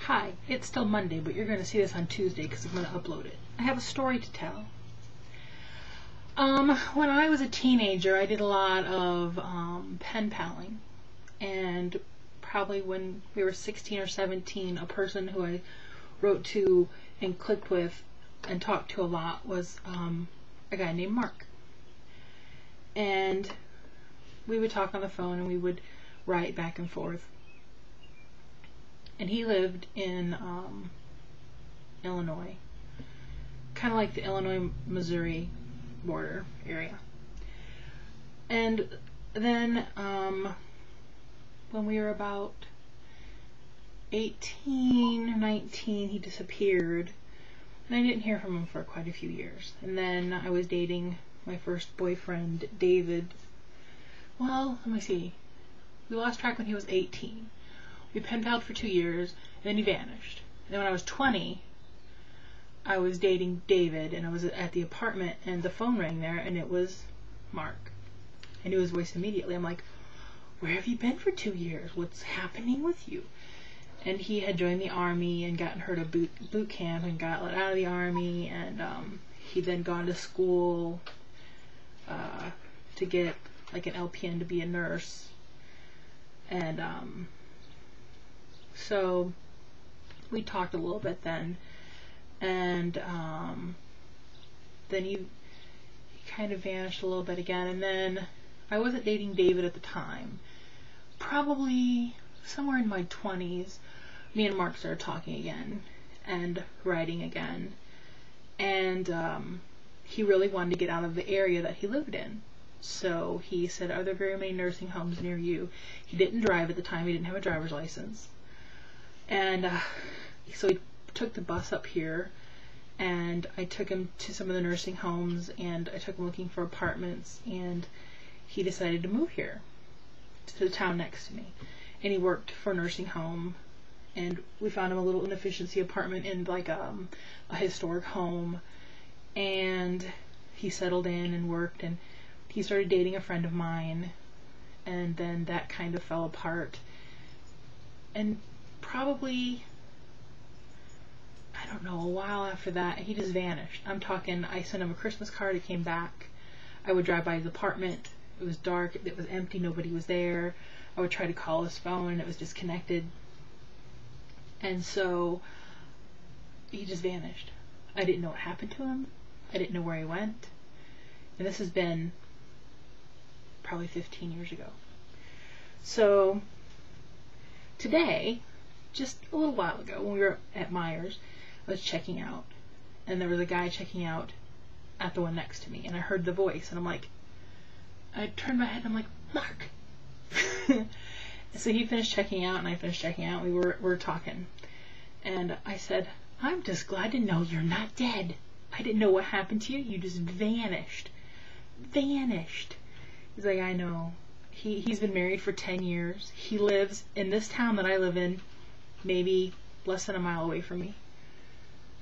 Hi, it's still Monday, but you're going to see this on Tuesday because I'm going to upload it. I have a story to tell. When I was a teenager, I did a lot of pen paling, and probably when we were 16 or 17, a person who I wrote to and clicked with and talked to a lot was a guy named Mark. And we would talk on the phone and we would write back and forth. And he lived in Illinois, kind of like the Illinois-Missouri border area. And then when we were about 18 or 19, he disappeared, and I didn't hear from him for quite a few years. And then I was dating my first boyfriend, David. Well, let me see. We lost track when he was 18. We pen paled for 2 years, and then he vanished. And then when I was 20, I was dating David, and I was at the apartment, and the phone rang there, and it was Mark. I knew his voice immediately. I'm like, where have you been for 2 years? What's happening with you? And he had joined the army and gotten hurt at boot camp and got let out of the army, and he'd then gone to school to get like an LPN to be a nurse. And so we talked a little bit then, and then he kind of vanished a little bit again. And then I wasn't dating David at the time. Probably somewhere in my 20s, me and Mark started talking again and writing again. And he really wanted to get out of the area that he lived in. So he said, are there very many nursing homes near you? He didn't drive at the time. He didn't have a driver's license. And so he took the bus up here, and I took him to some of the nursing homes, and I took him looking for apartments, and he decided to move here to the town next to me. And he worked for a nursing home, and we found him a little inefficiency apartment in like a historic home, and he settled in and worked, and he started dating a friend of mine, and then that kind of fell apart. And probably, I don't know, a while after that, he just vanished. I'm talking, I sent him a Christmas card, he came back. I would drive by his apartment. It was dark, it was empty, nobody was there. I would try to call his phone, and it was disconnected. And so he just vanished. I didn't know what happened to him. I didn't know where he went. And this has been probably 15 years ago. So today, just a little while ago, when we were at Myers, I was checking out, and there was a guy checking out at the one next to me, and I heard the voice, and I'm like, I turned my head, and I'm like, Mark. So he finished checking out, and I finished checking out. We were talking, and I said, I'm just glad to know you're not dead. I didn't know what happened to you. You just vanished. Vanished. He's like, I know. He's been married for 10 years. He lives in this town that I live in, maybe less than a mile away from me.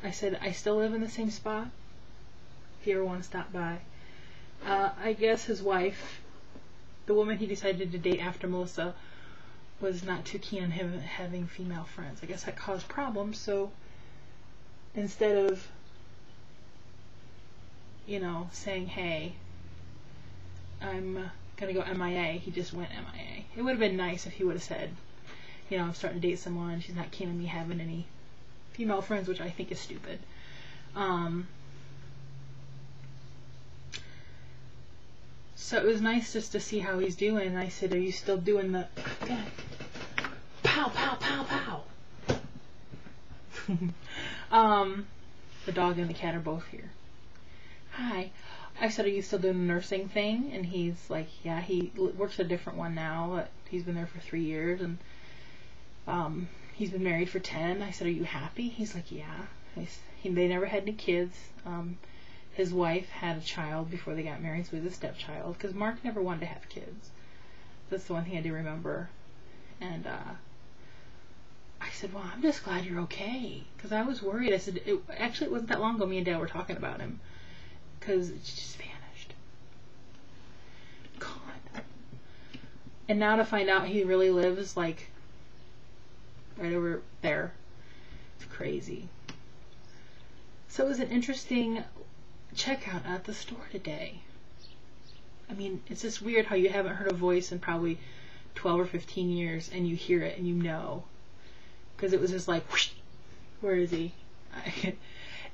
I said, I still live in the same spot, if you ever want to stop by. I guess his wife, the woman he decided to date after Melissa, was not too keen on him having female friends. I guess that caused problems, so instead of, you know, saying, hey, I'm gonna go MIA, he just went MIA. It would have been nice if he would have said, you know, I'm starting to date someone, she's not keen on me having any female friends, which I think is stupid. So it was nice just to see how he's doing, and I said, are you still doing the pow, pow, pow, pow? The dog and the cat are both here. Hi. I said, are you still doing the nursing thing? And he's like, yeah, he works at a different one now, but he's been there for 3 years, and he's been married for 10. I said, are you happy? He's like, yeah. They never had any kids. His wife had a child before they got married, so he was a stepchild, because Mark never wanted to have kids. That's the one thing I do remember. And I said, well, I'm just glad you're okay, because I was worried. I said, actually, it wasn't that long ago me and Dad were talking about him, because it just vanished. Gone. And now to find out he really lives, like, right over there, crazy. So it was an interesting checkout at the store today. I mean, it's just weird how you haven't heard a voice in probably 12 or 15 years, and you hear it and you know. Because it was just like, whoosh, where is he?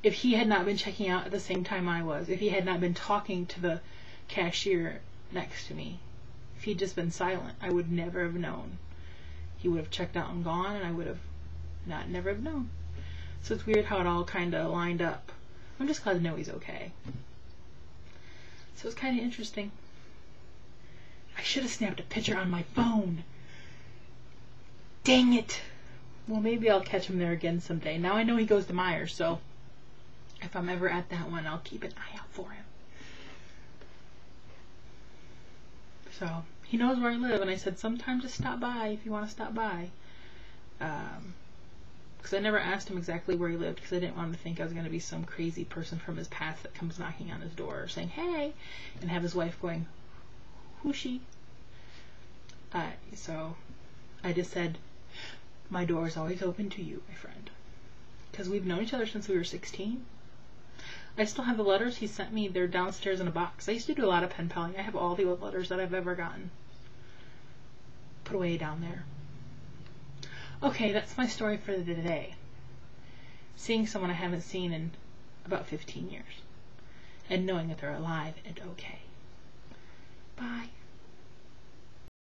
If he had not been checking out at the same time I was, if he had not been talking to the cashier next to me, if he'd just been silent, I would never have known. He would have checked out and gone, and I would have never have known. So it's weird how it all kind of lined up. I'm just glad to know he's okay. So it's kind of interesting. I should have snapped a picture on my phone. Dang it. Well, maybe I'll catch him there again someday. Now I know he goes to Myers, so if I'm ever at that one, I'll keep an eye out for him. So he knows where I live, and I said sometime just stop by if you want to stop by. Because I never asked him exactly where he lived, because I didn't want him to think I was going to be some crazy person from his past that comes knocking on his door saying, hey, and have his wife going, who's she? So I just said, my door is always open to you, my friend. Because we've known each other since we were 16. I still have the letters he sent me. They're downstairs in a box. I used to do a lot of pen paling. I have all the old letters that I've ever gotten put away down there. Okay, that's my story for today. Seeing someone I haven't seen in about 15 years. And knowing that they're alive and okay. Bye.